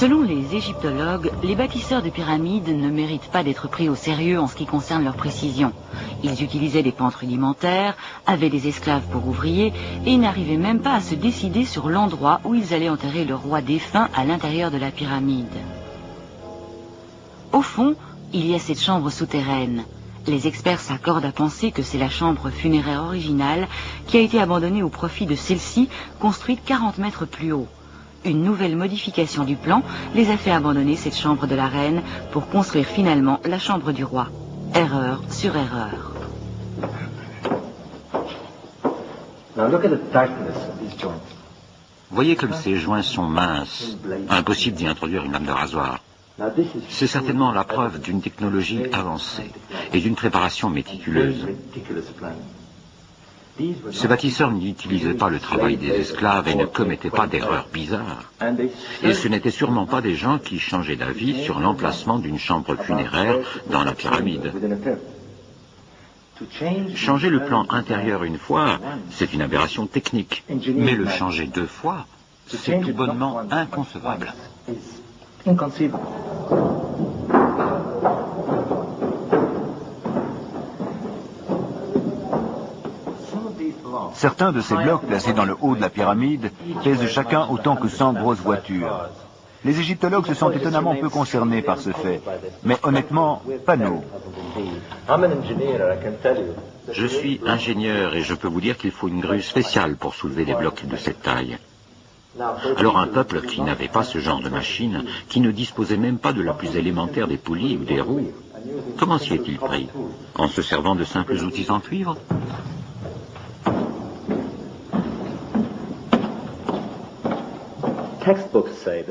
Selon les égyptologues, les bâtisseurs de pyramides ne méritent pas d'être pris au sérieux en ce qui concerne leur précision. Ils utilisaient des pentes rudimentaires, avaient des esclaves pour ouvriers et n'arrivaient même pas à se décider sur l'endroit où ils allaient enterrer le roi défunt à l'intérieur de la pyramide. Au fond, il y a cette chambre souterraine. Les experts s'accordent à penser que c'est la chambre funéraire originale qui a été abandonnée au profit de celle-ci, construite 40 mètres plus haut. Une nouvelle modification du plan les a fait abandonner cette chambre de la reine pour construire finalement la chambre du roi. Erreur sur erreur. Voyez comme ces joints sont minces. Impossible d'y introduire une lame de rasoir. C'est certainement la preuve d'une technologie avancée et d'une préparation méticuleuse. Ces bâtisseurs n'utilisaient pas le travail des esclaves et ne commettaient pas d'erreurs bizarres. Et ce n'étaient sûrement pas des gens qui changeaient d'avis sur l'emplacement d'une chambre funéraire dans la pyramide. Changer le plan intérieur une fois, c'est une aberration technique. Mais le changer deux fois, c'est tout bonnement inconcevable. Certains de ces blocs placés dans le haut de la pyramide pèsent chacun autant que 100 grosses voitures. Les égyptologues se sentent étonnamment peu concernés par ce fait, mais honnêtement, pas nous. Je suis ingénieur et je peux vous dire qu'il faut une grue spéciale pour soulever des blocs de cette taille. Alors un peuple qui n'avait pas ce genre de machine, qui ne disposait même pas de la plus élémentaire des poulies ou des roues, comment s'y est-il pris? En se servant de simples outils en cuivre?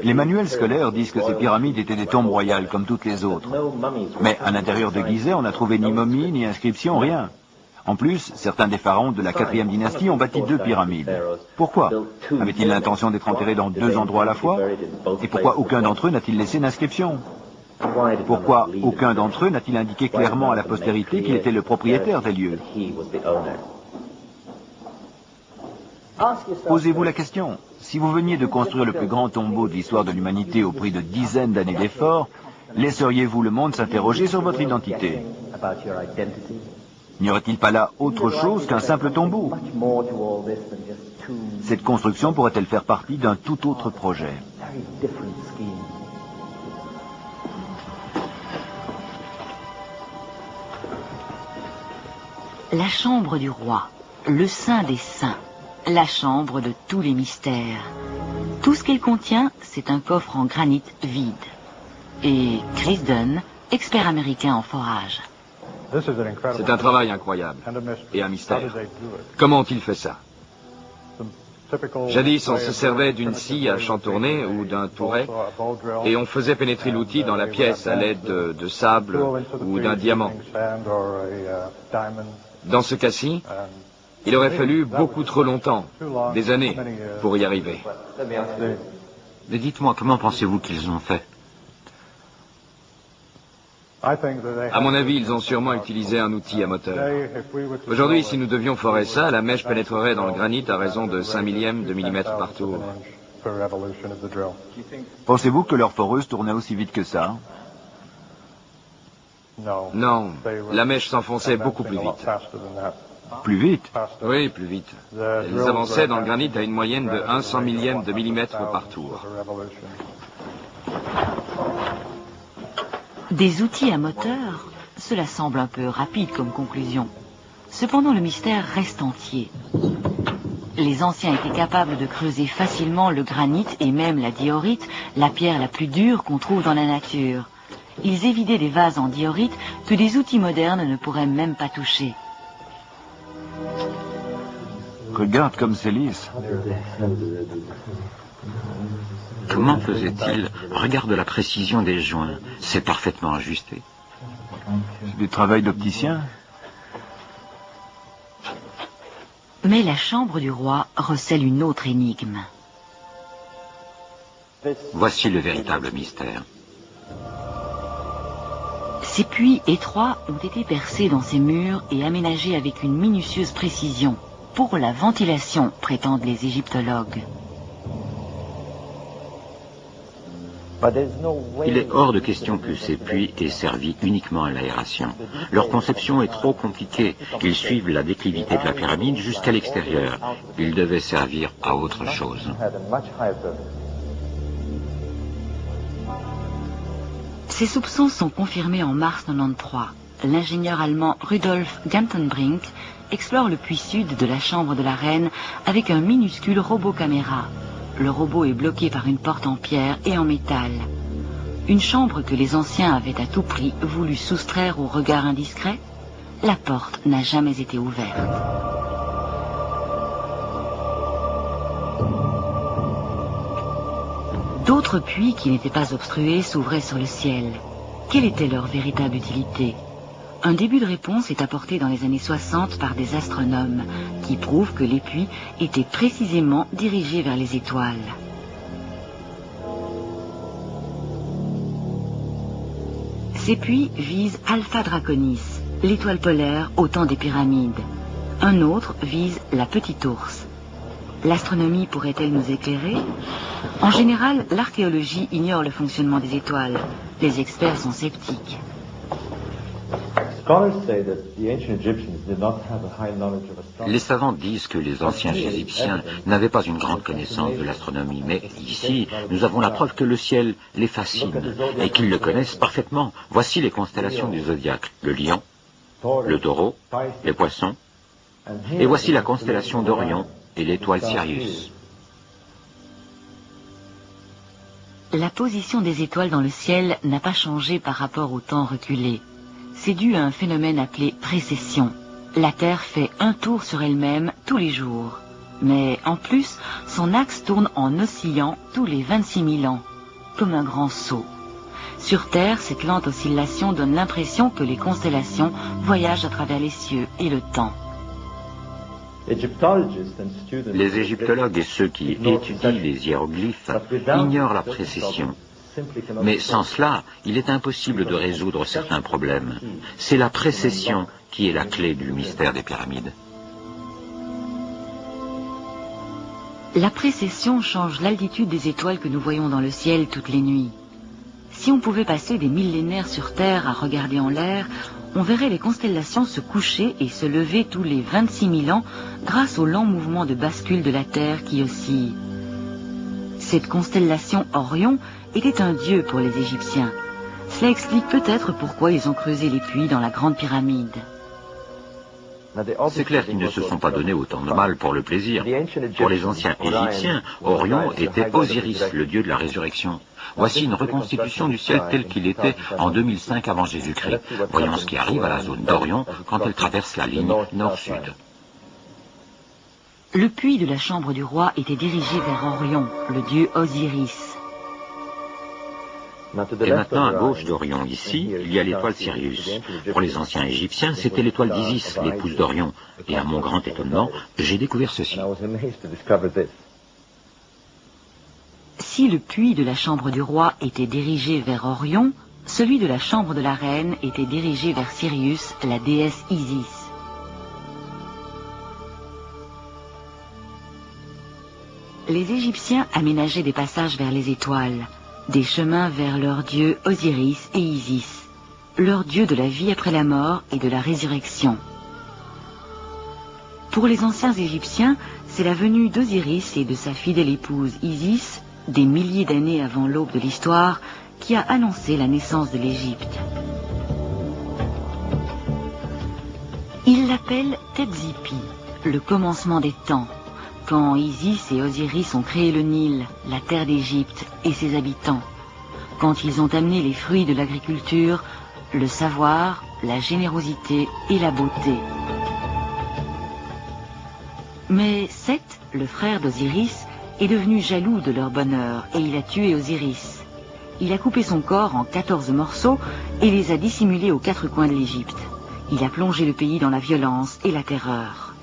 Les manuels scolaires disent que ces pyramides étaient des tombes royales comme toutes les autres. Mais à l'intérieur de Gizeh, on n'a trouvé ni momie, ni inscription, rien. En plus, certains des pharaons de la 4e dynastie ont bâti 2 pyramides. Pourquoi? Avaient-ils l'intention d'être enterrés dans 2 endroits à la fois? Et pourquoi aucun d'entre eux n'a-t-il laissé d'inscription? Pourquoi aucun d'entre eux n'a-t-il indiqué clairement à la postérité qu'il était le propriétaire des lieux? Posez-vous la question. Si vous veniez de construire le plus grand tombeau de l'histoire de l'humanité au prix de dizaines d'années d'efforts, laisseriez-vous le monde s'interroger sur votre identité? N'y aurait-il pas là autre chose qu'un simple tombeau? Cette construction pourrait-elle faire partie d'un tout autre projet? La chambre du roi, le saint des saints, la chambre de tous les mystères. Tout ce qu'elle contient, c'est un coffre en granit vide. Et Chris Dunn, expert américain en forage. C'est un travail incroyable et un mystère. Comment ont-ils fait ça? Jadis, on se servait d'une scie à chantourner ou d'un touret et on faisait pénétrer l'outil dans la pièce à l'aide de sable ou d'un diamant. Dans ce cas-ci, il aurait fallu beaucoup trop longtemps, des années, pour y arriver. Mais dites-moi, comment pensez-vous qu'ils ont fait? À mon avis, ils ont sûrement utilisé un outil à moteur. Aujourd'hui, si nous devions forer ça, la mèche pénétrerait dans le granit à raison de 5 millièmes de millimètre par tour. Pensez-vous que leur foreuse tournait aussi vite que ça? Non, la mèche s'enfonçait beaucoup plus vite. Plus vite? Oui, plus vite. Elles avançaient dans le granit à une moyenne de 100 millième de millimètre par tour. Des outils à moteur, cela semble un peu rapide comme conclusion. Cependant, le mystère reste entier. Les anciens étaient capables de creuser facilement le granit et même la diorite, la pierre la plus dure qu'on trouve dans la nature. Ils évidaient des vases en diorite que des outils modernes ne pourraient même pas toucher. Regarde comme c'est lisse. Comment faisait-il? Regarde la précision des joints. C'est parfaitement ajusté. C'est du travail d'opticien. Mais la chambre du roi recèle une autre énigme. Voici le véritable mystère. Ces puits étroits ont été percés dans ces murs et aménagés avec une minutieuse précision. Pour la ventilation, prétendent les égyptologues. Il est hors de question que ces puits aient servi uniquement à l'aération. Leur conception est trop compliquée. Ils suivent la déclivité de la pyramide jusqu'à l'extérieur. Ils devaient servir à autre chose. Ces soupçons sont confirmés en mars 93. L'ingénieur allemand Rudolf Gantenbrink explore le puits sud de la chambre de la reine avec un minuscule robot caméra. Le robot est bloqué par une porte en pierre et en métal. Une chambre que les anciens avaient à tout prix voulu soustraire au regard indiscret, la porte n'a jamais été ouverte. D'autres puits qui n'étaient pas obstrués s'ouvraient sur le ciel. Quelle était leur véritable utilité ? Un début de réponse est apporté dans les années 60 par des astronomes qui prouvent que les puits étaient précisément dirigés vers les étoiles. Ces puits visent Alpha Draconis, l'étoile polaire au temps des pyramides. Un autre vise la Petite Ourse. L'astronomie pourrait-elle nous éclairer? En général, l'archéologie ignore le fonctionnement des étoiles. Les experts sont sceptiques. Les savants disent que les anciens Égyptiens n'avaient pas une grande connaissance de l'astronomie, mais ici, nous avons la preuve que le ciel les fascine et qu'ils le connaissent parfaitement. Voici les constellations du zodiaque: le lion, le taureau, les poissons, et voici la constellation d'Orion et l'étoile Sirius. La position des étoiles dans le ciel n'a pas changé par rapport au temps reculé. C'est dû à un phénomène appelé précession. La Terre fait un tour sur elle-même tous les jours. Mais en plus, son axe tourne en oscillant tous les 26 000 ans, comme un grand seau. Sur Terre, cette lente oscillation donne l'impression que les constellations voyagent à travers les cieux et le temps. Les égyptologues et ceux qui étudient les hiéroglyphes ignorent la précession. Mais sans cela, il est impossible de résoudre certains problèmes. C'est la précession qui est la clé du mystère des pyramides. La précession change l'altitude des étoiles que nous voyons dans le ciel toutes les nuits. Si on pouvait passer des millénaires sur Terre à regarder en l'air, on verrait les constellations se coucher et se lever tous les 26 000 ans grâce au lent mouvement de bascule de la Terre qui oscille. Cette constellation Orion était un dieu pour les Égyptiens. Cela explique peut-être pourquoi ils ont creusé les puits dans la grande pyramide. C'est clair qu'ils ne se sont pas donnés autant de mal pour le plaisir. Pour les anciens Égyptiens, Orion était Osiris, le dieu de la résurrection. Voici une reconstitution du ciel tel qu'il était en 2005 avant Jésus-Christ. Voyons ce qui arrive à la zone d'Orion quand elle traverse la ligne nord-sud. Le puits de la chambre du roi était dirigé vers Orion, le dieu Osiris. Et maintenant, à gauche d'Orion, ici, il y a l'étoile Sirius. Pour les anciens Égyptiens, c'était l'étoile d'Isis, l'épouse d'Orion. Et à mon grand étonnement, j'ai découvert ceci. Si le puits de la chambre du roi était dirigé vers Orion, celui de la chambre de la reine était dirigé vers Sirius, la déesse Isis. Les Égyptiens aménageaient des passages vers les étoiles, des chemins vers leurs dieux Osiris et Isis, leurs dieux de la vie après la mort et de la résurrection. Pour les anciens Égyptiens, c'est la venue d'Osiris et de sa fidèle épouse Isis, des milliers d'années avant l'aube de l'histoire, qui a annoncé la naissance de l'Égypte. Ils l'appellent Tetzipi, le commencement des temps, quand Isis et Osiris ont créé le Nil, la terre d'Égypte et ses habitants, quand ils ont amené les fruits de l'agriculture, le savoir, la générosité et la beauté. Mais Seth, le frère d'Osiris, est devenu jaloux de leur bonheur et il a tué Osiris. Il a coupé son corps en 14 morceaux et les a dissimulés aux 4 coins de l'Égypte. Il a plongé le pays dans la violence et la terreur.